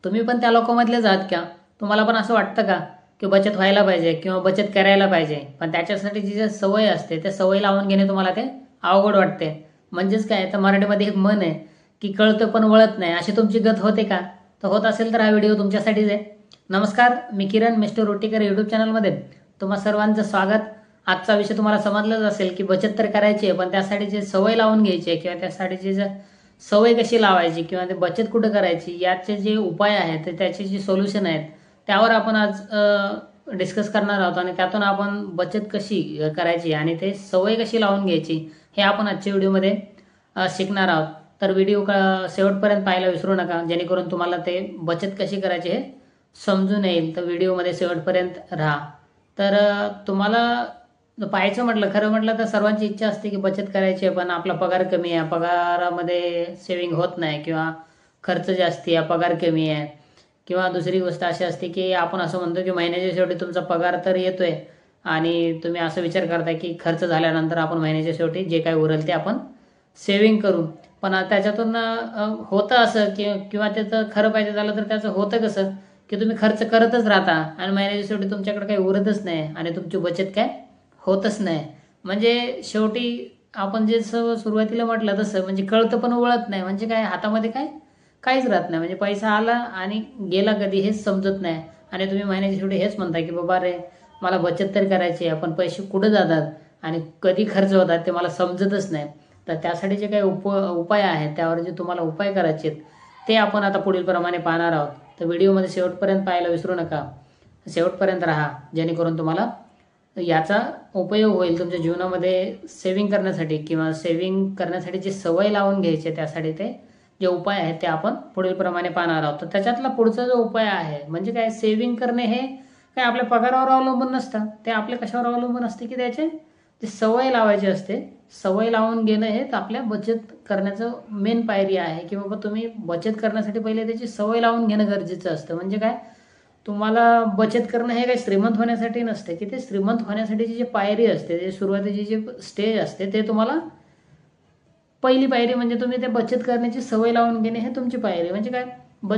तुम्ही पण त्या लोकांमधलेच आहात का? तुम्हाला पण असं वाटतं का की बचत व्हायला पाहिजे किंवा बचत करायला पाहिजे, पण त्याच्यासाठी जी सवय असते त्या सवय लावून घेणे तुम्हाला ते अवघड वाटते? म्हणजेच काय, तर मराठीमध्ये एक म्हण आहे की कळतं पण वळत नाही. अशी तुमची गत होते का? तर होत असेल तर हा व्हिडिओ तुमच्यासाठीच आहे. नमस्कार, मी किरण मिस्टर रोटीकर यूट्यूब चॅनलमध्ये तुम्हा सर्वांचं स्वागत. आजचा विषय तुम्हाला समजलाच असेल की बचत तर करायची आहे, पण त्यासाठी जे सवय लावून घ्यायची आहे किंवा त्यासाठी जे सवय कशी लावायची किंवा ते बचत कुठं करायची याचे जे उपाय आहेत त्याचे जे सोल्युशन आहेत त्यावर आपण आज डिस्कस करणार आहोत आणि त्यातून आपण बचत कशी करायची आणि ते सवय कशी लावून घ्यायची हे आपण आजच्या व्हिडिओमध्ये शिकणार आहोत. तर व्हिडिओ शेवटपर्यंत पाहायला विसरू नका, जेणेकरून तुम्हाला ते बचत कशी करायची हे समजून येईल. तर व्हिडिओमध्ये शेवटपर्यंत राहा. तर तुम्हाला पाहायचं म्हटलं, खरं म्हटलं तर सर्वांची इच्छा असते की बचत करायची आहे, पण आपला पगार कमी आहे, पगारामध्ये सेविंग होत नाही किंवा खर्च जास्ती आहे, पगार कमी आहे. किंवा दुसरी गोष्ट अशी असते की आपण असं म्हणतो की महिन्याच्या शेवटी तुमचा पगार तर येतोय आणि तुम्ही असं विचार करताय की खर्च झाल्यानंतर आपण महिन्याच्या शेवटी जे काही उरेल ते आपण सेविंग करू. पण त्याच्यातून होतं असं किंवा त्याचं खरं पाहिजे झालं तर त्याचं होतं कसं की तुम्ही खर्च करतच राहता आणि महिन्याच्या शेवटी तुमच्याकडे काही उरतच नाही आणि तुमची बचत काय होतच नाही. म्हणजे शेवटी आपण जे सुरुवातीला म्हटलं तसं म्हणजे कळतं पण वळत नाही. म्हणजे काय, हातामध्ये काय काहीच राहत नाही. म्हणजे पैसा आला आणि गेला कधी हेच समजत नाही आणि तुम्ही महिन्याच्या शेवटी हेच म्हणताय की बाबा रे मला बचत तर करायची आहे, पण पैसे कुठं जातात आणि कधी खर्च होतात ते मला समजतच नाही. तर त्यासाठी जे काही उपाय आहेत त्यावर जे तुम्हाला उपाय करायचे आहेत ते आपण आता पुढील प्रमाणे पाहणार आहोत. तर व्हिडिओमध्ये शेवटपर्यंत पाहायला विसरू नका, शेवटपर्यंत राहा, जेणेकरून तुम्हाला याचा उपयोग होईल तुमच्या जीवनामध्ये सेविंग करण्यासाठी किंवा सेविंग करण्यासाठी जी सवय लावून घ्यायची त्यासाठी ते जे उपाय आहेत ते आपण पुढील प्रमाणे पाहणार आहोत. तर त्याच्यातला पुढचा जो उपाय आहे म्हणजे काय, सेविंग करणे हे काय आपल्या पगारावर अवलंबून नसतं, ते आपल्या कशावर अवलंबून असते की त्याचे जी सवय लावायची असते. सवय लावून घेणं हे आपल्या बचत करण्याचं मेन पायरी आहे की बाबा तुम्ही बचत करण्यासाठी पहिले त्याची सवय लावून घेणं गरजेचं असतं. म्हणजे काय, तुम्हाला बचत करणं हे काही श्रीमंत होण्यासाठी नसते की ते श्रीमंत होण्यासाठीची जी पायरी असते, जे सुरुवातीची जी स्टेज असते ते तुम्हाला पहिली पायरी म्हणजे तुम्ही ते बचत करण्याची सवय लावून घेणे हे तुमची पायरी. म्हणजे काय,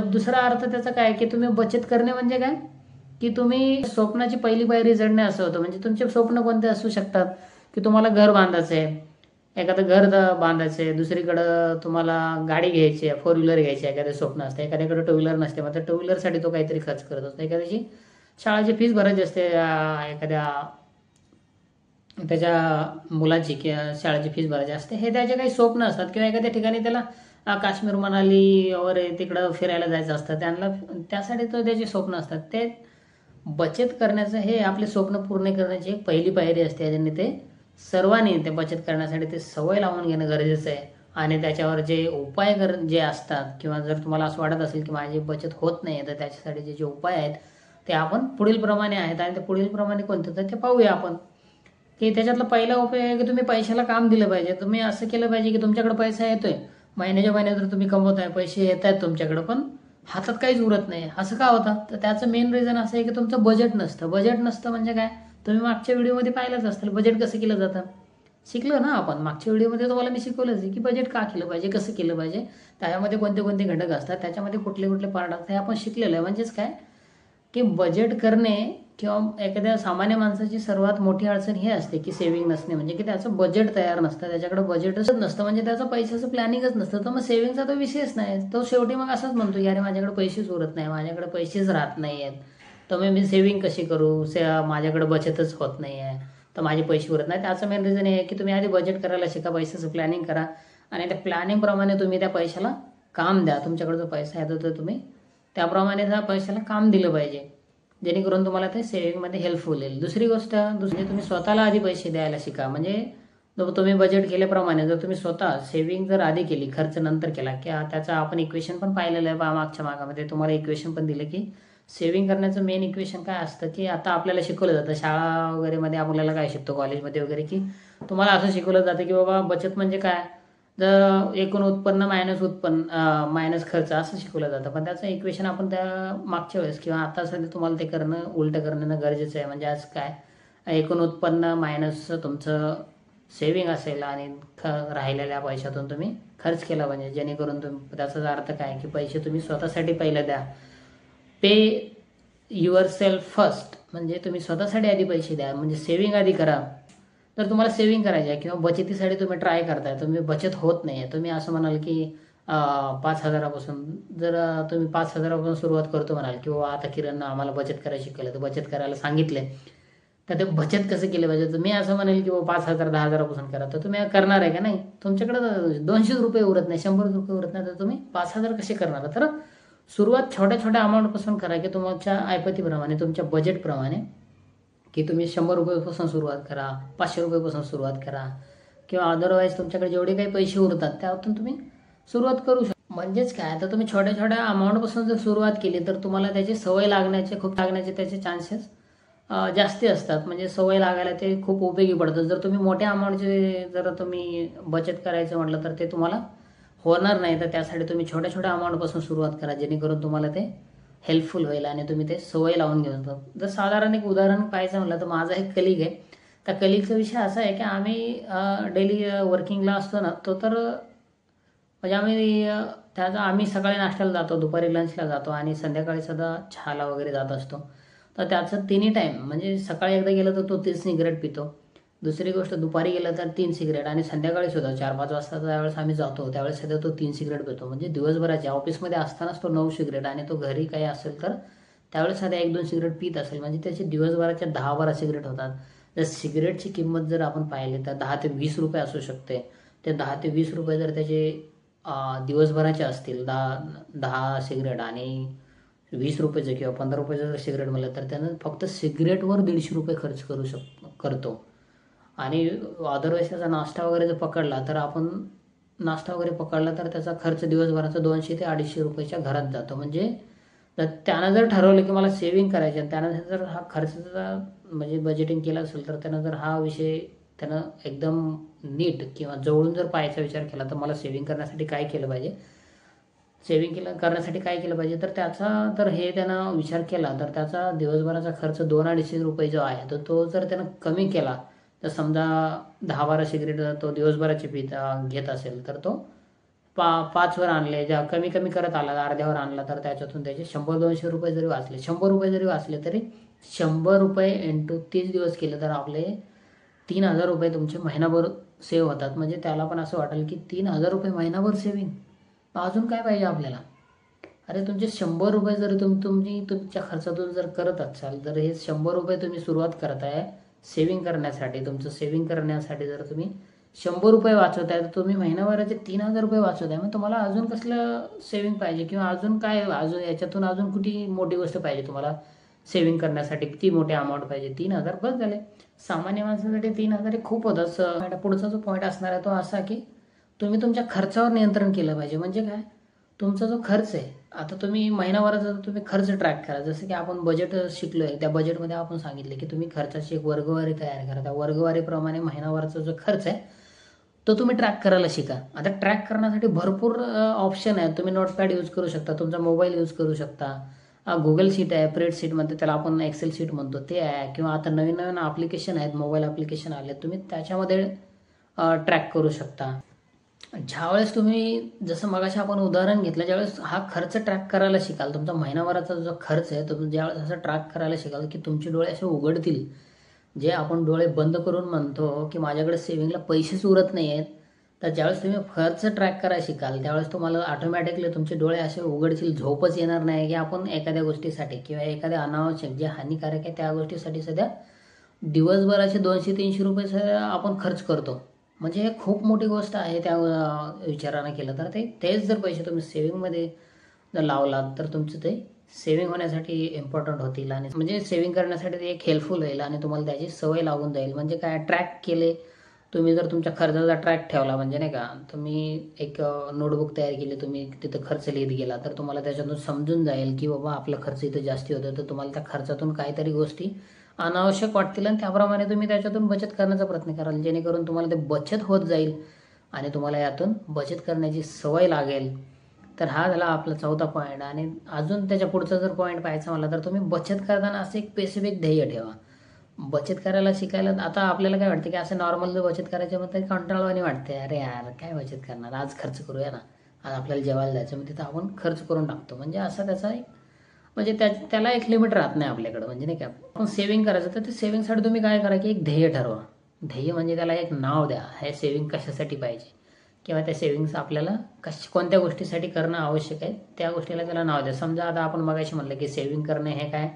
दुसरा अर्थ त्याचा काय की तुम्ही बचत करणे म्हणजे काय की तुम्ही स्वप्नाची पहिली पायरी चढणे असं होतं. म्हणजे तुमचे स्वप्न कोणते असू शकतात की तुम्हाला घर बांधायचं आहे, एखादं घर बांधायचं आहे, दुसरीकडं तुम्हाला गाडी घ्यायची आहे, 4 व्हीलर घ्यायची आहे, एखादं स्वप्न असतं. एखाद्याकडे 2 व्हीलर नसते, मग त्या 2 व्हीलरसाठी तो काहीतरी खर्च करत असतो. एखाद्याची शाळेची फीस भरायची असते, एखाद्या त्याच्या मुलाची किंवा शाळेची फीस भरायची असते, हे त्याचे काही स्वप्न असतात. किंवा एखाद्या ठिकाणी त्याला काश्मीर मनाली वगैरे तिकडं फिरायला जायचं असतं, त्यांना त्यासाठी तो त्याचे स्वप्न असतात. ते बचत करण्याचं हे आपले स्वप्न पूर्ण करण्याची एक पहिली पायरी असते. ज्यांनी ते सर्वांनी ते बचत करण्यासाठी ते सवय लावून घेणं गरजेचं आहे. आणि त्याच्यावर जे उपाय जे असतात किंवा जर तुम्हाला असं वाटत असेल की माझी बचत होत नाही तर त्याच्यासाठी जे उपाय आहेत ते आपण पुढील प्रमाणे आहेत. आणि ते पुढील प्रमाणे कोणते तर ते पाहूया आपण. की त्याच्यातला पहिला उपाय आहे की तुम्ही पैशाला काम दिलं पाहिजे. तुम्ही असं केलं पाहिजे की तुमच्याकडे पैसा येतोय, महिन्याच्या महिन्यात जर तुम्ही कमवताय, पैसे येत आहेत तुमच्याकडे, पण हातात काहीच उरत नाही. असं का होतं? तर त्याचं मेन रिझन असं आहे की तुमचं बजेट नसतं. बजेट नसतं म्हणजे काय, तुम्ही मागच्या व्हिडिओमध्ये पाहिलंच असतं बजेट कसं केलं जातं. शिकलो ना आपण मागच्या व्हिडिओमध्ये, तुम्हाला मी शिकवलंच आहे की बजेट का केलं पाहिजे, कसं केलं पाहिजे, त्याच्यामध्ये कोणते कोणते घटक असतात, त्याच्यामध्ये कुठले कुठले पार्ट असतात, हे आपण शिकलेलं आहे. म्हणजेच काय की बजेट करणे किंवा एखाद्या सामान्य माणसाची सर्वात मोठी अडचण ही असते की सेव्हिंग नसणे. म्हणजे की त्याचं बजेट तयार नसतं, त्याच्याकडे बजेटच नसतं, म्हणजे त्याचं पैशाचं प्लॅनिंगच नसतं. तर मग सेव्हिंगचा तो विषयच नाही. तो शेवटी मग असंच म्हणतो की अरे माझ्याकडे पैसेच उरत नाही, माझ्याकडे पैसेच राहत नाही आहेत, तर मग मी सेव्हिंग कशी करू, माझ्याकडे बचतच होत नाही आहे, तर माझे पैसे उरत नाही. त्याचं मेन रिझन आहे की तुम्ही आधी बजेट करायला शिका, पैशाचं प्लॅनिंग करा आणि त्या प्लॅनिंगप्रमाणे तुम्ही त्या पैशाला काम द्या. तुमच्याकडे जो पैसा येतो तर तुम्ही त्याप्रमाणे त्या पैशाला काम दिलं पाहिजे, जेणेकरून तुम्हाला ते सेव्हिंगमध्ये हेल्पफुल होईल. दुसरी तुम्ही स्वतःला आधी पैसे द्यायला शिका. म्हणजे तुम्ही बजेट केल्याप्रमाणे जर तुम्ही स्वतः सेव्हिंग जर आधी केली, खर्च नंतर केला, की त्याचं आपण इक्वेशन पण पाहिलेलं आहे मागच्या मागामध्ये. तुम्हाला इक्वेशन पण दिलं की सेव्हिंग करण्याचं मेन इक्वेशन काय असतं की आता आपल्याला शिकवलं जातं शाळा वगैरेमध्ये, आपल्याला काय शिकतो कॉलेजमध्ये वगैरे, की तुम्हाला असं शिकवलं जातं की बाबा बचत म्हणजे काय, जर एकूण उत्पन्न मायनस मायनस खर्च असं शिकवलं जातं. पण त्याचं इक्वेशन आपण त्या मागच्या वेळेस किंवा आता सध्या तुम्हाला ते करणं उलटं करणं गरजेचं आहे. म्हणजे आज काय, एकूण उत्पन्न मायनस तुमचं सेव्हिंग असेल आणि राहिलेल्या पैशातून तुम्ही खर्च केला पाहिजे, जेणेकरून त्याचा अर्थ काय की पैसे तुम्ही स्वतःसाठी पहिलं द्या. पे युअर सेल्फ फर्स्ट, म्हणजे तुम्ही स्वतःसाठी आधी पैसे द्या, म्हणजे सेव्हिंग आधी करा. तर तुम्हाला सेव्हिंग करायची आहे किंवा बचतीसाठी तुम्ही ट्राय करताय, तुम्ही बचत होत नाही आहे, तुम्ही असं म्हणाल की 5,000पासून, जर तुम्ही 5,000पासून सुरुवात करतो म्हणाल किंवा आता किरण आम्हाला बचत करायला शिकवलं तर बचत करायला सांगितले, तर ते बचत कसं केलं पाहिजे, तर मी असं म्हणेल की 5,000 10,000पासून करा. तर तुम्ही करणार आहे का नाही? तुमच्याकडे 200 रुपये उरत नाही, 100 रुपये उरत नाही, तर तुम्ही 5,000 कसे करणार? तर सुरुवात छोट्या छोट्या अमाऊंटपासून करा, की तुमच्या ऐपतीप्रमाणे, तुमच्या बजेटप्रमाणे, की तुम्ही 100 रुपयेपासून सुरुवात करा, 500 रुपयेपासून सुरुवात करा, किंवा अदरवाईज तुमच्याकडे जेवढे काही पैसे उरतात त्यातून तुम्ही सुरुवात करू शकता. म्हणजेच काय, तर तुम्ही छोट्या छोट्या अमाऊंटपासून जर सुरुवात केली तर तुम्हाला त्याची सवय लागण्याचे त्याचे चान्सेस जास्ती असतात. म्हणजे सवय लागायला ते खूप उपयोगी पडतं. जर तुम्ही मोठ्या अमाऊंटचे जर तुम्ही बचत करायचं म्हटलं तर ते तुम्हाला होणार नाही. तर त्यासाठी तुम्ही छोट्या छोट्या अमाऊंटपासून सुरुवात करा, जेणेकरून तुम्हाला ते हेल्पफुल होईल आणि तुम्ही ते सवय लावून घेऊन जातो. जर साधारण एक उदाहरण पाहायचं म्हटलं तर माझा एक कलिग आहे. त्या कलिगचा विषय असा आहे की आम्ही डेली वर्किंगला असतो ना, तो तर म्हणजे आम्ही सकाळी नाश्त्याला जातो, दुपारी लंचला जातो आणि संध्याकाळी सुद्धा चहाला वगैरे जात असतो. तर त्याचं तिन्ही टाईम, म्हणजे सकाळी एकदा गेलं तर तो 3 सिगरेट पितो, दुसरी गोष्ट दुपारी गेलं तर 3 सिगरेट, आणि संध्याकाळी सुद्धा 4-5 वाजता त्यावेळेस आम्ही जातो त्यावेळेस सुद्धा तो 3 सिगरेट पितो. म्हणजे दिवसभराच्या ऑफिसमध्ये असतानाच तो 9 सिगरेट, आणि तो घरी काही असेल तर त्यावेळेस सध्या 1-2 सिगरेट पित असेल, म्हणजे त्याचे दिवसभराच्या 10-12 सिगरेट होतात. जर सिगरेटची किंमत जर आपण पाहिली तर 10 ते 20 रुपये असू शकते. ते 10 ते 20 रुपये जर त्याचे दिवसभराचे असतील, 10 सिगरेट आणि 20 रुपयाचं किंवा 15 रुपयाचं सिगरेट म्हणलं तर त्यानं फक्त सिगरेटवर 150 रुपये खर्च करतो. आणि अदरवाईज त्याचा नाश्ता वगैरे जर पकडला तर त्याचा खर्च दिवसभराचा 200 ते 250 रुपयाच्या घरात जातो. म्हणजे त्यानं जर ठरवलं की मला सेव्हिंग करायची आणि त्यानं जर हा खर्चाचा म्हणजे बजेटिंग केलं असेल, तर त्यानं जर हा विषय त्यानं एकदम नीट किंवा जवळून जर पाहायचा विचार केला तर मला सेव्हिंग करण्यासाठी काय केलं पाहिजे, करण्यासाठी काय केलं पाहिजे, तर त्याचा जर हे त्यानं विचार केला तर त्याचा दिवसभराचा खर्च 200-250 रुपये जो आहे, तर तो जर त्यानं कमी केला, तर समजा 10-12 सिगरेट तो दिवसभराची घेत असेल तर तो 5वर आणले, ज्या कमी कमी करत आला, अर्ध्यावर आणला, तर त्याच्यातून त्याचे 100-200 रुपये जरी वाचले, 100 रुपये जरी वाचले तरी 100 रुपये इंटू 30 दिवस केले तर आपले 3,000 रुपये तुमचे महिनाभर सेव्ह होतात. म्हणजे त्याला पण असं वाटेल की 3,000 रुपये महिनाभर सेव्हिंग, अजून काय पाहिजे आपल्याला? अरे तुमचे 100 रुपये जर तुम्ही तुमच्या खर्चातून जर करत असाल, तर हे 100 रुपये तुम्ही सुरुवात करताय सेव्हिंग करण्यासाठी, तुमचं सेव्हिंग करण्यासाठी जर तुम्ही 100 रुपये वाचवताय, तर तुम्ही महिनाभराचे 3,000 रुपये वाचवताय. मग तुम्हाला अजून कसलं सेव्हिंग पाहिजे, किंवा अजून काय, अजून याच्यातून अजून कुठली मोठी गोष्ट पाहिजे तुम्हाला सेव्हिंग करण्यासाठी? किती मोठे अमाऊंट पाहिजे? 3,000 बस झाले. सामान्य माणसासाठी 3,000 हे खूप होतं. पुढचा जो पॉईंट असणार आहे तो असा की तुम्ही तुमच्या खर्चावर नियंत्रण केलं पाहिजे. म्हणजे काय, तुमचा जो खर्च आहे, आता तुम्ही महिनाभराचा तुम्ही खर्च ट्रॅक करा. जसं की आपण बजेट शिकलोय, त्या बजेटमध्ये आपण सांगितले की तुम्ही खर्चाची एक वर्गवारी तयार करा. त्या वर्गवारीप्रमाणे महिनाभराचा जो खर्च आहे तो तुम्ही ट्रॅक करायला शिका. आता ट्रॅक करण्यासाठी भरपूर ऑप्शन आहेत. तुम्ही नोटपॅड यूज करू शकता, तुमचा मोबाईल यूज करू शकता, गुगल शीट आहे, स्प्रेडशीट म्हणते त्याला आपण, एक्सेल शीट म्हणतो ते आहे, किंवा आता नवीन नवीन ॲप्लिकेशन आहेत, मोबाईल ॲप्लिकेशन आले, तुम्ही त्याच्यामध्ये ट्रॅक करू शकता. ज्यावेळेस तुम्ही, जसं मगाशी आपण उदाहरण घेतलं, ज्यावेळेस हा खर्च ट्रॅक करायला शिकाल, तुमचा महिनाभराचा जो खर्च आहे तो ज्यावेळेस असं ट्रॅक करायला शिकाल की तुमचे डोळे असे उघडतील, जे आपण डोळे बंद करून म्हणतो की माझ्याकडे सेव्हिंगला पैसेच उरत नाही आहेत, तर ज्यावेळेस तुम्ही खर्च ट्रॅक करायला शिकाल त्यावेळेस तुम्हाला ऑटोमॅटिकली तुमचे डोळे असे उघडतील, झोपच येणार नाही की आपण एखाद्या गोष्टीसाठी किंवा एखाद्या अनावश्यक जे हानिकारक आहे त्या गोष्टीसाठी सध्या दिवसभराचे 200-300 रुपये आपण खर्च करतो. म्हणजे हे खूप मोठी गोष्ट आहे त्या विचारानं केलं तर. तेच जर पैसे तुम्ही सेव्हिंगमध्ये जर लावलात तर तुमचं ते सेव्हिंग होण्यासाठी इम्पॉर्टंट होतील, आणि म्हणजे सेव्हिंग करण्यासाठी ते एक हेल्पफुल होईल आणि तुम्हाला त्याची सवय लागून जाईल. म्हणजे काय, ट्रॅक केले तुम्ही, जर तुमच्या खर्चाचा ट्रॅक ठेवला, म्हणजे नाही का, तुम्ही एक नोटबुक तयार केली, तुम्ही तिथं खर्च लिहित गेला, तर तुम्हाला त्याच्यातून समजून जाईल की बाबा आपला खर्च इथं जास्ती होतो, तर तुम्हाला त्या खर्चातून काहीतरी गोष्टी अनावश्यक वाटतील आणि त्याप्रमाणे तुम्ही त्याच्यातून बचत करण्याचा प्रयत्न कराल, जेणेकरून तुम्हाला ते बचत होत जाईल आणि तुम्हाला यातून बचत करण्याची सवय लागेल. तर हा झाला आपला 4था पॉईंट. आणि अजून त्याच्या पुढचा जर पॉईंट पाहायचा मला, तर तुम्ही बचत करताना असं एक स्पेसिफिक ध्येय ठेवा. बचत करायला शिकायला आता आपल्याला काय वाटतं की असं नॉर्मल जर बचत करायचं मग कंटाळवाणी वाटते, अरे यार काय बचत करणार, आज खर्च करूया ना, आज आपल्याला जेवायला जायचं, मग तिथं आपण खर्च करून टाकतो. म्हणजे असा त्याचा एक म्हणजे त्याला एक लिमिट राहत नाही आपल्याकडं. म्हणजे नाही का, आपण सेव्हिंग करायचं तर ते सेव्हिंगसाठी तुम्ही काय करा की एक ध्येय ठरवा. ध्येय म्हणजे त्याला एक नाव द्या. हे सेव्हिंग कशासाठी पाहिजे किंवा त्या सेव्हिंग्स आपल्याला कोणत्या गोष्टीसाठी करणं आवश्यक आहे त्या गोष्टीला त्याला नाव द्या. समजा आता आपण मगाशी म्हणलं की सेव्हिंग करणे हे काय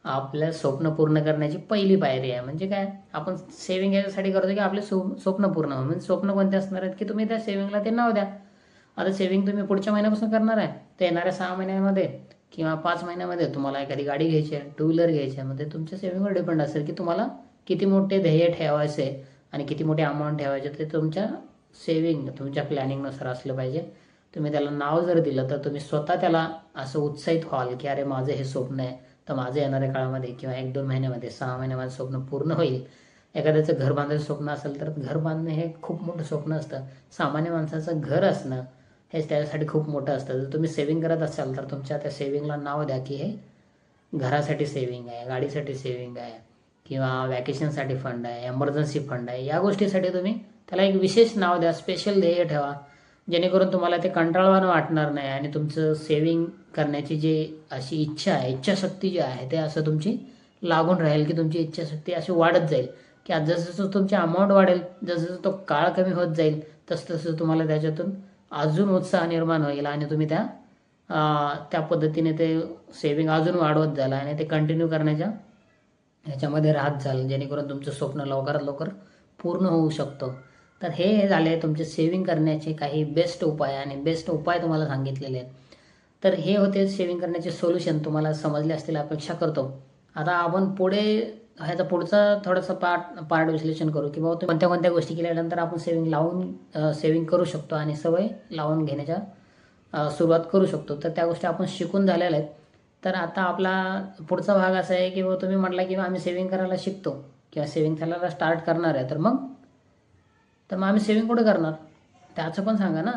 आपलं स्वप्न पूर्ण करण्याची पहिली पायरी आहे. म्हणजे काय, आपण सेव्हिंग याच्यासाठी करतो की आपले स्वप्न पूर्ण हो. म्हणजे स्वप्न कोणते असणार आहेत की तुम्ही त्या सेव्हिंगला ते नाव द्या. आता सेव्हिंग तुम्ही पुढच्या महिन्यापासून करणार आहे तर येणाऱ्या 6 महिन्यामध्ये किंवा 5 महिन्यामध्ये तुम्हाला एखादी गाडी घ्यायची आहे, 2 व्हीलर घ्यायची आहे, म्हणजे तुमच्या सेव्हिंगवर डिपेंड असेल की तुम्हाला किती मोठे ध्येय ठेवायचे आणि किती मोठी अमाऊंट ठेवायचे ते तुमच्या सेव्हिंग तुमच्या प्लॅनिंगनुसार असलं पाहिजे. तुम्ही त्याला नाव जर दिलं तर तुम्ही स्वतः त्याला असं उत्साहित व्हाल की अरे माझं हे स्वप्न आहे तर माझं येणाऱ्या काळामध्ये किंवा 1-2 महिन्यामध्ये 6 महिन्यामध्ये स्वप्न पूर्ण होईल. एखाद्याचं घर बांधायचं स्वप्न असेल तर घर बांधणं हे खूप मोठं स्वप्न असतं. सामान्य माणसाचं घर असणं हे त्याच्यासाठी खूप मोठं असतं. जर तुम्ही सेव्हिंग करत असाल तर तुमच्या त्या सेव्हिंगला नाव द्या की हे घरासाठी सेव्हिंग आहे, गाडीसाठी सेव्हिंग आहे किंवा वॅकेशनसाठी फंड आहे, एमर्जन्सी फंड आहे. या गोष्टीसाठी तुम्ही त्याला एक विशेष नाव द्या, स्पेशल ध्येय ठेवा, जेणेकरून तुम्हाला ते कंटाळवाणं वाटणार नाही आणि तुमचं सेव्हिंग करण्याची जी अशी इच्छा आहे, इच्छाशक्ती जी आहे ते असं तुमची लागून राहील की तुमची इच्छाशक्ती अशी वाढत जाईल की आज जसं जसं तुमची अमाऊंट वाढेल, जसं जसं तो काळ कमी होत जाईल तसं तसं तुम्हाला त्याच्यातून अजून उत्साह निर्माण होईल आणि तुम्ही त्या पद्धतीने ते सेव्हिंग अजून वाढवत जाल आणि ते कंटिन्यू करण्याच्या ह्याच्यामध्ये राहत जाल, जेणेकरून तुमचं स्वप्न लवकरात लवकर पूर्ण होऊ शकतो. तर हे झाले तुमचे सेव्हिंग करण्याचे काही बेस्ट उपाय आणि बेस्ट उपाय तुम्हाला सांगितलेले आहेत. तर हे होते सेव्हिंग करण्याचे सोल्युशन. तुम्हाला समजले असतील अपेक्षा करतो. आता आपण पुढे ह्याचा पुढचा थोडासा पार्ट विश्लेषण करू की बाबा तुम्ही कोणत्या कोणत्या गोष्टी केल्यानंतर आपण सेव्हिंग करू शकतो आणि सवय लावून घेण्याच्या सुरुवात करू शकतो. तर त्या गोष्टी आपण शिकून झालेल्या आहेत. तर आता आपला पुढचा भाग असा आहे की तुम्ही म्हटला की आम्ही सेव्हिंग करायला शिकतो किंवा सेव्हिंग करायला स्टार्ट करणार आहे, तर मग आम्ही सेव्हिंग कुठे करणार त्याचं पण सांगा ना.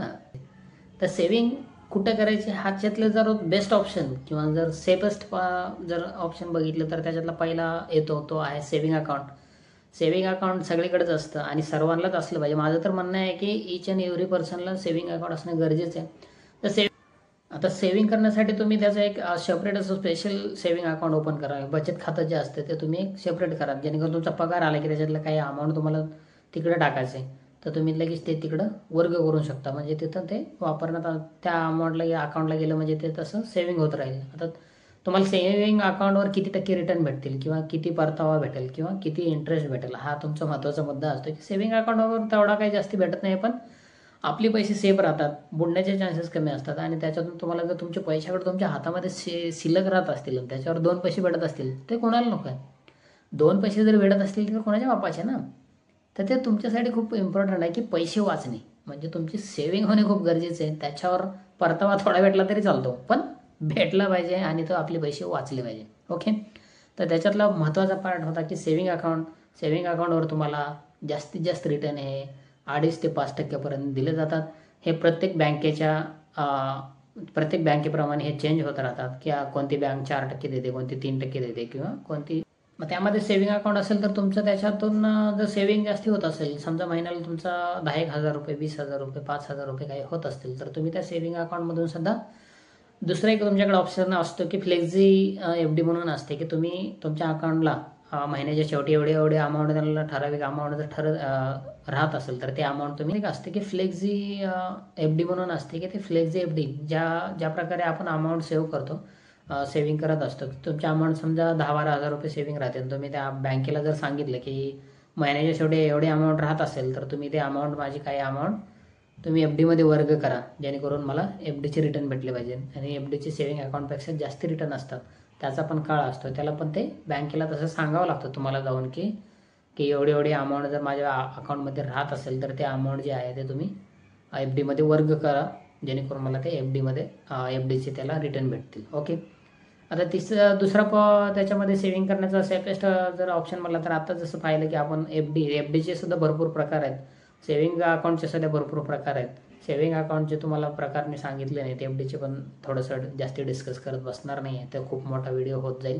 तर सेव्हिंग कुठे करायची ह्याच्यातलं जर बेस्ट ऑप्शन किंवा जर सेफेस्ट जर ऑप्शन बघितलं तर त्याच्यातला पहिला येतो तो आहे सेव्हिंग अकाउंट. सेव्हिंग अकाउंट सगळीकडेच असतं आणि सर्वांनाच असलं पाहिजे. माझं तर म्हणणं आहे की ईच अँड एव्हरी पर्सनला सेव्हिंग अकाउंट असणं गरजेचं आहे. तर आता सेव्हिंग करण्यासाठी तुम्ही त्याचं एक सेपरेट असं स्पेशल सेव्हिंग अकाउंट ओपन करा. बचत खातं जे असतं ते तुम्ही एक सेपरेट करा, जेणेकरून तुमचा पगार आला की त्याच्यातलं काही अमाऊंट तुम्हाला तिकडे टाकायचं आहे तर तुम्ही लगेच ते तिकडं वर्ग करू शकता. म्हणजे तिथं ते वापरण्यात त्या अमाऊंटला या अकाउंटला गेलं म्हणजे ते तसं सेव्हिंग होत राहील. आता तुम्हाला सेव्हिंग अकाउंटवर किती टक्के रिटर्न भेटतील किंवा किती परतावा भेटेल किंवा किती इंटरेस्ट भेटेल हा तुमचा महत्त्वाचा मुद्दा असतो. की सेव्हिंग अकाउंटवर तेवढा काही जास्ती भेटत नाही, पण आपले पैसे सेफ राहतात, बुडण्याचे चान्सेस कमी असतात आणि त्याच्यातून तुम्हाला जर तुमच्या पैशाकडे तुमच्या हातामध्ये शिल्लक राहत असतील आणि त्याच्यावर 2 पैसे भेटत असतील ते कोणाला नको आहे. 2 पैसे जर भेटत असतील तर कोणाच्या बापाचे ना. तर ते तुमच्यासाठी खूप इम्पॉर्टंट आहे की पैसे वाचणे म्हणजे तुमची सेव्हिंग होणे खूप गरजेचं आहे. त्याच्यावर परतावा थोडा भेटला तरी चालतो, पण भेटला पाहिजे आणि तो आपले पैसे वाचले पाहिजे. ओके, तर त्याच्यातला महत्त्वाचा पार्ट होता की सेव्हिंग अकाउंट. सेव्हिंग अकाउंटवर तुम्हाला जास्तीत जास्त रिटर्न हे 2.5 ते 5% दिले जातात. हे प्रत्येक बँकेप्रमाणे हे चेंज होत राहतात की कोणती बँक 4% देते, कोणती 3% देते किंवा कोणती. मग त्यामध्ये सेव्हिंग अकाउंट असेल तर तुमचं त्याच्यातून जर सेव्हिंग जास्ती होत असेल, समजा महिन्याला तुमचा 10,000 रुपये, 20,000 रुपये, 5,000 रुपये काही होत असतील तर तुम्ही त्या सेव्हिंग अकाउंटमधून सुद्धा दुसरा एक तुमच्याकडे ऑप्शन असतो की फ्लेक्झी FD म्हणून असते की तुम्ही तुमच्या अकाउंटला महिन्याच्या शेवटी एवढे अमाऊंट त्याला ठराविक अमाऊंट जर राहत असेल तर ते अमाऊंट तुम्ही एक असते की फ्लेक्झी FD म्हणून असते की ते फ्लेक्झी FD ज्या प्रकारे आपण अमाऊंट सेव्ह करतो, सेव्हिंग करत असतो. तुमच्या अमाऊंट समजा 10-12 हजार रुपये सेव्हिंग राहते, तुम्ही त्या बँकेला जर सांगितलं की महिन्याच्या शेवटी एवढे अमाऊंट राहत असेल तर तुम्ही ते अमाऊंट माझी काही अमाऊंट तुम्ही FD मध्ये वर्ग करा, जेणेकरून मला FDचे रिटर्न भेटले पाहिजे. आणि FDचे सेव्हिंग अकाउंटपेक्षा जास्त रिटर्न असतात, त्याचा पण काळ असतो, त्याला पण ते बँकेला तसं सांगावं लागतं तुम्हाला जाऊन की एवढी अमाऊंट जर माझ्या अकाउंटमध्ये राहत असेल तर ते अमाऊंट जे आहे ते तुम्ही FD मध्ये वर्ग करा, जेणेकरून मला ते FDचे त्याला रिटर्न भेटतील. ओके, आता दुसरा त्याच्यामध्ये सेव्हिंग करण्याचा सेफेस्ट जर ऑप्शन म्हटला तर आता जसं पाहिलं की आपण FDचे सुद्धा भरपूर प्रकार आहेत, सेव्हिंग अकाउंटचे सुद्धा भरपूर प्रकार आहेत. सेव्हिंग अकाउंटचे तुम्हाला प्रकार मी सांगितले नाहीत, FDचे पण थोडंसं जास्ती डिस्कस करत बसणार नाही आहे, तर खूप मोठा व्हिडिओ होत जाईल.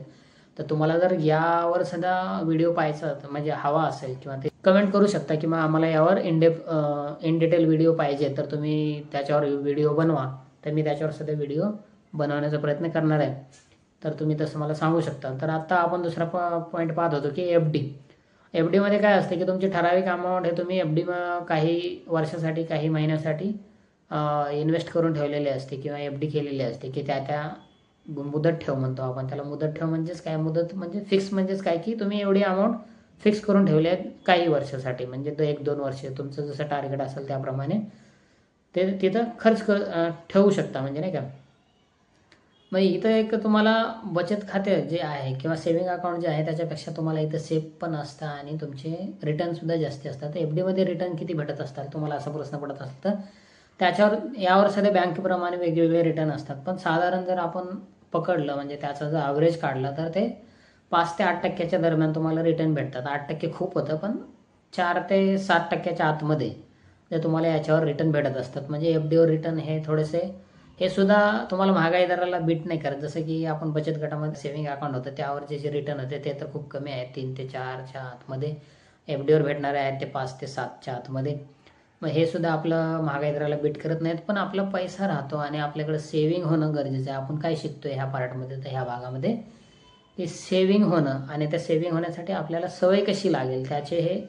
तर तुम्हाला जर यावर सुद्धा व्हिडिओ पाहायचा म्हणजे हवा असेल किंवा ते कमेंट करू शकता किंवा आम्हाला यावर इन डिटेल व्हिडिओ पाहिजे तर तुम्ही त्याच्यावर व्हिडिओ बनवा, तर मी त्याच्यावर सुद्धा व्हिडिओ बनवण्याचा प्रयत्न करणार आहे. तर तुम्ही तसं मला सांगू शकता. तर आता आपण दुसरा पॉईंट पाहत होतो की एफ डीमध्ये काय असते की तुमची ठराविक अमाऊंट हे तुम्ही एफ डी काही वर्षासाठी काही महिन्यासाठी इन्व्हेस्ट करून ठेवलेले असते किंवा एफ डी केलेली असते की त्या मुदत ठेव म्हणतो आपण त्याला. मुदत ठेव म्हणजेच काय, मुदत म्हणजे फिक्स म्हणजेच काय की तुम्ही एवढी अमाऊंट फिक्स करून ठेवले आहेत काही वर्षासाठी, म्हणजे 1-2 वर्ष तुमचं जसं टार्गेट असेल त्याप्रमाणे ते तिथं खर्च ठेवू शकता, म्हणजे नाही का. मग इथं एक तुम्हाला बचत खाते जे आहे किंवा सेव्हिंग अकाउंट जे आहे त्याच्यापेक्षा तुम्हाला इथं सेफ पण असतं आणि तुमचे रिटर्नसुद्धा जास्ती असतात. एफ डीमध्ये रिटर्न किती भेटत असतात तुम्हाला असा प्रश्न पडत असेल तर त्याच्यावर यावर सध्या बँकेप्रमाणे वेगवेगळे रिटर्न असतात, पण साधारण जर आपण पकडलं म्हणजे त्याचा जर ॲव्हरेज काढला तर ते 5 ते 8% दरम्यान तुम्हाला रिटर्न भेटतात. 8% खूप होतं, पण 4 ते 7% आतमध्ये ते तुम्हाला याच्यावर रिटर्न भेटत असतात. म्हणजे एफ डीवर रिटर्न हे थोडेसे हे सुद्धा तुम्हाला महागाई दराला बीट नाही करत. जसं की आपण बचत गटामध्ये सेव्हिंग अकाउंट होतं त्यावर जे रिटर्न होते ते तर खूप कमी आहे, 3 ते 4च्या आतमध्ये. एफ डीवर भेटणारे आहेत ते 5 ते 7च्या आतमध्ये. मग हे सुद्धा आपलं महागाई दराला बीट करत नाहीत, पण आपला पैसा राहतो आणि आपल्याकडे सेव्हिंग होणं गरजेचं आहे. आपण काय शिकतोय ह्या पार्टमध्ये तर ह्या भागामध्ये की सेव्हिंग होणं, आणि त्या सेव्हिंग होण्यासाठी आपल्याला सवय कशी लागेल त्याचे हे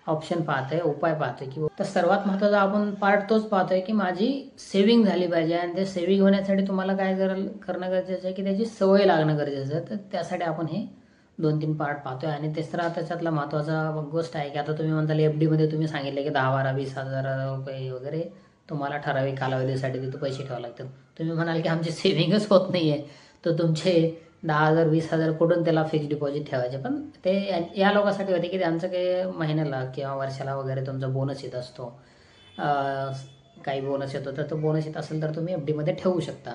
ऑप्शन पाहतोय, उपाय पाहतोय. की तर सर्वात महत्त्वाचा आपण पार्ट तोच पाहतोय की माझी सेव्हिंग झाली पाहिजे, आणि ते सेव्हिंग होण्यासाठी तुम्हाला काय करणं गरजेचं आहे की त्याची सवय लागणं गरजेचं आहे. तर त्यासाठी आपण हे 2-3 पार्ट पाहतोय. आणि तिसरा त्याच्यातला महत्त्वाचा गोष्ट आहे की आता तुम्ही म्हणताल एफ डीमध्ये तुम्ही सांगितलं की 10-12-20 हजार रुपये वगैरे तुम्हाला ठराविक कालावधीसाठी तिथे पैसे ठेवावे लागतात. तुम्ही म्हणाल की आमची सेव्हिंगच होत नाही आहे, तर तुमचे 10,000-20,000 कुठून त्याला फिक्स डिपॉझिट ठेवायचे. पण ते या लोकांसाठी होते की त्यांचं काही महिन्याला किंवा वर्षाला वगैरे तुमचा बोनस येत असतो, काही बोनस येतो, तर तो बोनस येत असेल तर तुम्ही एफ डीमध्ये ठेवू शकता.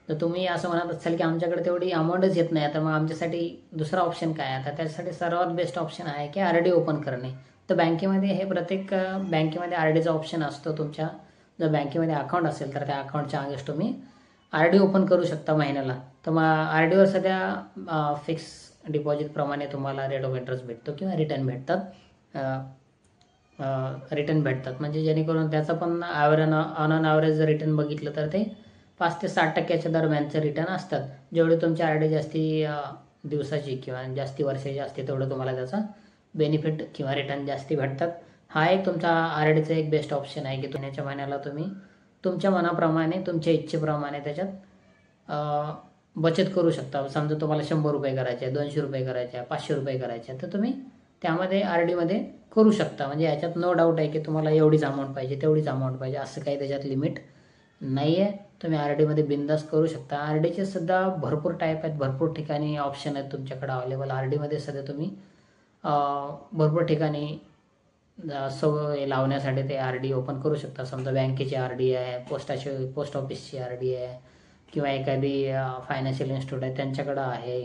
तर तुम्ही असं म्हणत असाल की आमच्याकडे तेवढी अमाऊंटच येत नाही, तर मग आमच्यासाठी दुसरा ऑप्शन काय आहे. तर त्यासाठी सर्वात बेस्ट ऑप्शन आहे की आर डी ओपन करणे. तर बँकेमध्ये हे प्रत्येक बँकेमध्ये आर डीचा ऑप्शन असतो. तुमच्या जर बँकेमध्ये अकाउंट असेल तर त्या अकाउंटच्या अगेन्स्ट तुम्ही आर डी ओपन करू शकता महिन्याला. तर मग आर डीवर सध्या फिक्स डिपॉझिटप्रमाणे तुम्हाला रेट ऑफ इंटरेस्ट भेटतो किंवा रिटर्न भेटतात. म्हणजे जेणेकरून त्याचं पण ऑन ॲव्हरेज जर रिटर्न बघितलं तर ते 5 ते 7% दरम्यानचे रिटर्न असतात. जेवढे तुमच्या आर डी जास्ती दिवसाची किंवा जास्ती वर्षाची असते तेवढं तुम्हाला त्याचा बेनिफिट किंवा रिटर्न जास्ती भेटतात. हा एक तुमचा आर डीचा एक बेस्ट ऑप्शन आहे की तुम्ही महिन्याला तुम्ही तुमच्या मनाप्रमाणे तुमच्या इच्छेप्रमाणे त्याच्यात बचत करू शकता. समजा तुम्हाला 100 रुपये करायचे, 200 रुपये करायचे, 500 रुपये करायचे, तर तुम्ही त्यामध्ये आर डीमध्ये करू शकता. म्हणजे याच्यात नो डाऊट आहे की तुम्हाला एवढीच अमाऊंट पाहिजे तेवढीच अमाऊंट पाहिजे असं काही त्याच्यात लिमिट नाही आहे. तुम्ही आर डीमध्ये बिंदास करू शकता. आर डीचे सुद्धा भरपूर टाईप आहेत, भरपूर ठिकाणी ऑप्शन आहेत तुमच्याकडे अवेलेबल. आर डीमध्ये सध्या तुम्ही भरपूर ठिकाणी सवय लावण्यासाठी ते आर डी ओपन करू शकता. समजा बँकेची आर डी आहे, पोस्ट ऑफिसची आर डी आहे, किंवा एखादी फायनान्शियल इन्स्टिट्यूट आहे त्यांच्याकडं आहे,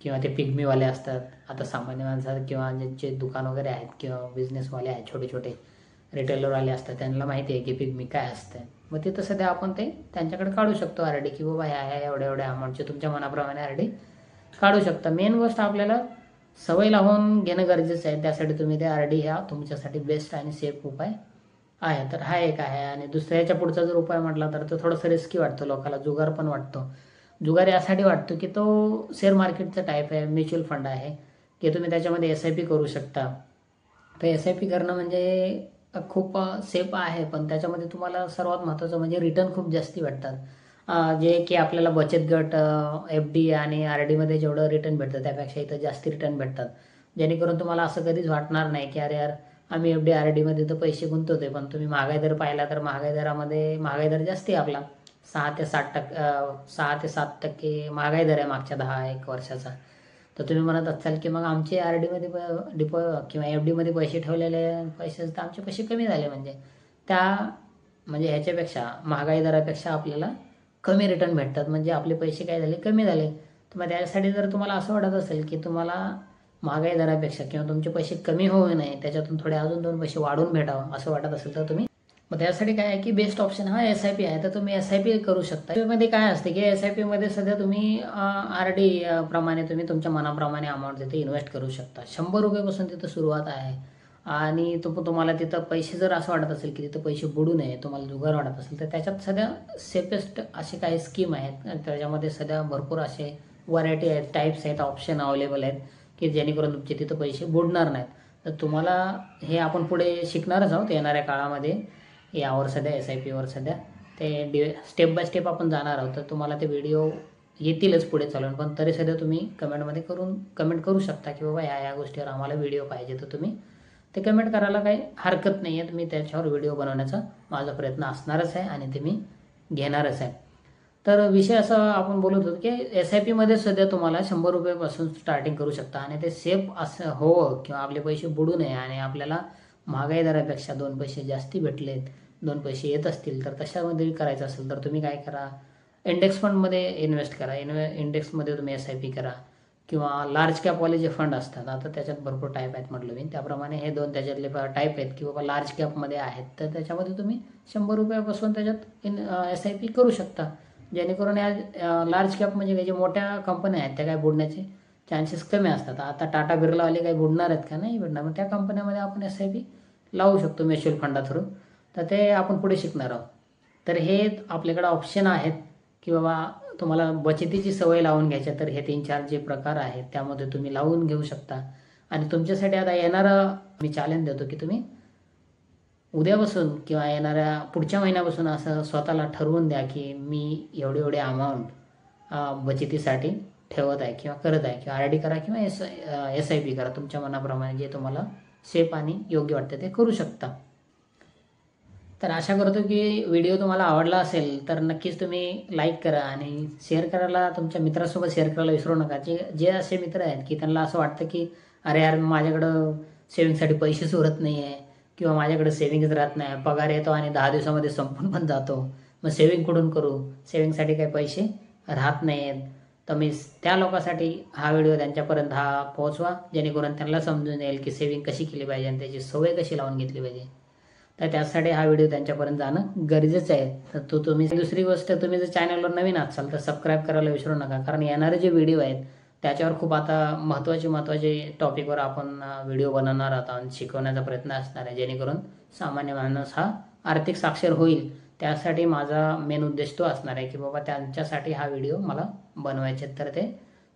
किंवा ते पिग्मीवाले असतात. आता सामान्य माणसात किंवा ज्यांचे दुकान वगैरे आहेत किंवा बिझनेसवाले आहेत, छोटे छोटे रिटेलरवाले असतात, त्यांना माहिती आहे की पिग्मी काय असतं. मग तिथं सध्या आपण ते त्यांच्याकडे काढू शकतो आर डी की बाबा ह्या एवढ्या अमाऊंटचे तुमच्या मनाप्रमाणे आर डी काढू शकता. मेन गोष्ट आपल्याला सवय लावून घेणं गरजेचं आहे. त्यासाठी तुम्ही ते आर डी ह्या तुमच्यासाठी बेस्ट आणि सेफ उपाय आहे. तर हा एक आहे. आणि दुसऱ्याच्या पुढचा जर उपाय म्हटला तर तो थोडंसं रिस्की वाटतो लोकांना, जुगार पण वाटतो. जुगार यासाठी वाटतो की तो शेअर मार्केटचा टाईप आहे, म्युच्युअल फंड आहे की तुम्ही त्याच्यामध्ये SIP करू शकता. तर SIP करणं म्हणजे खूप सेफ आहे, पण त्याच्यामध्ये तुम्हाला सर्वात महत्त्वाचं म्हणजे रिटर्न खूप जास्ती भेटतात. जे की आपल्याला बचत गट, FD आणि RD मध्ये जेवढं रिटर्न भेटतं त्यापेक्षा इथं जास्ती रिटर्न भेटतात. जेणेकरून तुम्हाला असं कधीच वाटणार नाही की अरे यार आम्ही FD RD मध्ये तर पैसे गुंतवतोय, पण तुम्ही महागाई दर पाहिला तर महागाई दर जास्ती आहे आपला. 6 ते 7% महागाई दर आहे मागच्या 10-1 वर्षाचा. तर तुम्ही म्हणत असाल की मग आमचे RD मध्ये किंवा FD मध्ये पैसे ठेवलेले पैसे तर आमचे पैसे कमी झाले, म्हणजे ह्याच्यापेक्षा महागाई दरापेक्षा आपल्याला कमी रिटर्न भेटतात. म्हणजे आपले पैसे काय झाले, कमी झाले. तर मग त्यासाठी जर तुम्हाला असं वाटत असेल की तुम्हाला महागाई दरापेक्षा किंवा तुमचे पैसे कमी होऊ नये, त्याच्यातून थोडे अजून 2 पैसे वाढून भेटावं असं वाटत असेल तर तुम्ही मग त्यासाठी काय आहे की बेस्ट ऑप्शन हा SIP आहे. तर तुम्ही SIP करू शकता. मध्ये काय असते की SIP मध्ये सध्या तुम्ही RD प्रमाणे तुम्ही तुमच्या मनाप्रमाणे अमाऊंट तिथे इन्व्हेस्ट करू शकता. 100 रुपयापासून तिथं सुरुवात आहे. आणि तुम्हाला तिथं पैसे जर असं वाटत असेल की तिथं पैसे बुडू नये, तुम्हाला जुगार वाटत असेल, तर त्याच्यात सध्या सेफेस्ट असे काही स्कीम आहेत. त्याच्यामध्ये सध्या भरपूर असे व्हरायटी आहेत, टाईप्स आहेत, ऑप्शन अवेलेबल आहेत की जेणेकरून तुमचे तिथं पैसे बुडणार नाहीत. तर तुम्हाला हे आपण पुढे शिकणारच आहोत येणाऱ्या काळामध्ये. यावर सध्या SIPवर सध्या ते स्टेप बाय स्टेप आपण जाणार आहोत. तर तुम्हाला ते व्हिडिओ येतीलच पुढे चालून, पण तरी सध्या तुम्ही कमेंटमध्ये कमेंट करू शकता की बाबा ह्या गोष्टीवर आम्हाला व्हिडिओ पाहिजे. तर तुम्ही ते कमेंट करायला काही हरकत नाही आहे. मी त्याच्यावर व्हिडिओ बनवण्याचा माझा प्रयत्न असणारच आहे आणि ते मी घेणारच आहे. तर विषय असा आपण बोलत होतो की SIPमध्ये सध्या तुम्हाला 100 रुपयापासून स्टार्टिंग करू शकता आणि ते सेफ असं होवं किंवा आपले पैसे बुडू नये आणि आपल्याला महागाई दरापेक्षा 2 पैसे जास्ती भेटलेत, 2 पैसे येत असतील तर तशामध्ये करायचं असेल तर तुम्ही काय करा, इंडेक्स फंडमध्ये इन्व्हेस्ट करा. इंडेक्समध्ये तुम्ही SIP करा किंवा लार्ज कॅपवाले जे फंड असतात, आता त्याच्यात भरपूर टाईप आहेत म्हटलं मी, त्याप्रमाणे हे 2 त्याच्यातले टाईप आहेत की बाबा लार्ज कॅपमध्ये आहेत. तर त्याच्यामध्ये तुम्ही 100 रुपयापासून त्याच्यात SIP करू शकता. जेणेकरून या लार्ज कॅप म्हणजे जे मोठ्या कंपन्या आहेत त्या काय बुडण्याचे चान्सेस कमी असतात. आता टाटा बिर्लावाले काही बुडणार आहेत का? नाही बुडणार. मग त्या कंपन्यामध्ये आपण SIP लावू शकतो म्युच्युअल फंडा थ्रू. तर ते आपण पुढे शिकणार आहोत. तर हे आपल्याकडे ऑप्शन आहेत की बाबा तुम्हाला बचतीची सवय लावून घ्यायच्या, तर हे 3-4 जे प्रकार आहेत त्यामध्ये तुम्ही लावून घेऊ शकता. आणि तुमच्यासाठी आता येणारं मी चॅलेंज देतो की तुम्ही उद्यापासून किंवा येणाऱ्या पुढच्या महिन्यापासून असं स्वतःला ठरवून द्या की मी एवढे अमाऊंट बचतीसाठी ठेवत आहे किंवा करत आहे, किंवा RD करा किंवा SIP करा. तुमच्या मनाप्रमाणे जे तुम्हाला सेफ आणि योग्य वाटते ते करू शकता. तर आशा करतो की व्हिडिओ तुम्हाला आवडला असेल तर नक्कीच तुम्ही लाईक करा आणि शेअर करायला, तुमच्या मित्रासोबत शेअर करायला विसरू नका. जे असे मित्र आहेत की त्यांना असं वाटतं की अरे यार माझ्याकडं सेविंगसाठी पैसेच उरत नाही आहे किंवा माझ्याकडे सेविंगच राहत नाही, पगार येतो आणि 10 दिवसामध्ये संपून पण जातो, मग सेविंग कुठून करू, सेविंगसाठी काही पैसे राहत नाही आहेत. तर मी त्या लोकांसाठी हा व्हिडिओ त्यांच्यापर्यंत पोहोचवा जेणेकरून त्यांना समजून येईल की सेविंग कशी केली पाहिजे आणि त्याची सवय कशी लावून घेतली पाहिजे. तर त्यासाठी हा व्हिडिओ त्यांच्यापर्यंत जाणं गरजेचं आहे. तर तुम्ही दुसरी गोष्ट, तुम्ही जर चॅनलवर नवीन असाल तर सबस्क्राईब करायला विसरू नका, कारण येणारे जे व्हिडिओ आहेत त्याच्यावर खूप आता महत्त्वाचे टॉपिकवर आपण व्हिडिओ बनवणार आहोत आणि शिकवण्याचा प्रयत्न असणार आहे, जेणेकरून सामान्य माणूस हा आर्थिक साक्षर होईल. त्यासाठी माझा मेन उद्देश तो असणार आहे की बाबा त्यांच्यासाठी हा व्हिडिओ मला बनवायचे. तर ते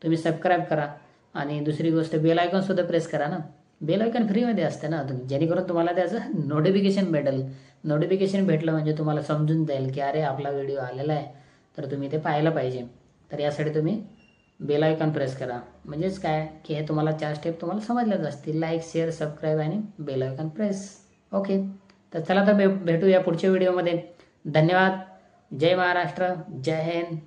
तुम्ही सबस्क्राईब करा आणि दुसरी गोष्ट बेल आयकॉन सुद्धा प्रेस करा ना. बेल आयकॉन फ्रीमध्ये असते ना, जेणेकरून तुम्हाला त्याचं नोटिफिकेशन भेटेल. नोटिफिकेशन भेटलं म्हणजे तुम्हाला समजून जाईल की अरे आपला व्हिडिओ आलेला आहे, तर तुम्ही ते पाहायला पाहिजे. तर यासाठी तुम्ही बेल आयकॉन प्रेस करा. म्हणजेच काय की हे तुम्हाला 4 स्टेप तुम्हाला समजल्याच असतील. लाईक, शेअर, सबस्क्राईब आणि बेल आयकॉन प्रेस. ओके, तर चला तर भेटूया पुढच्या व्हिडिओमध्ये. धन्यवाद. जय महाराष्ट्र, जय हिंद.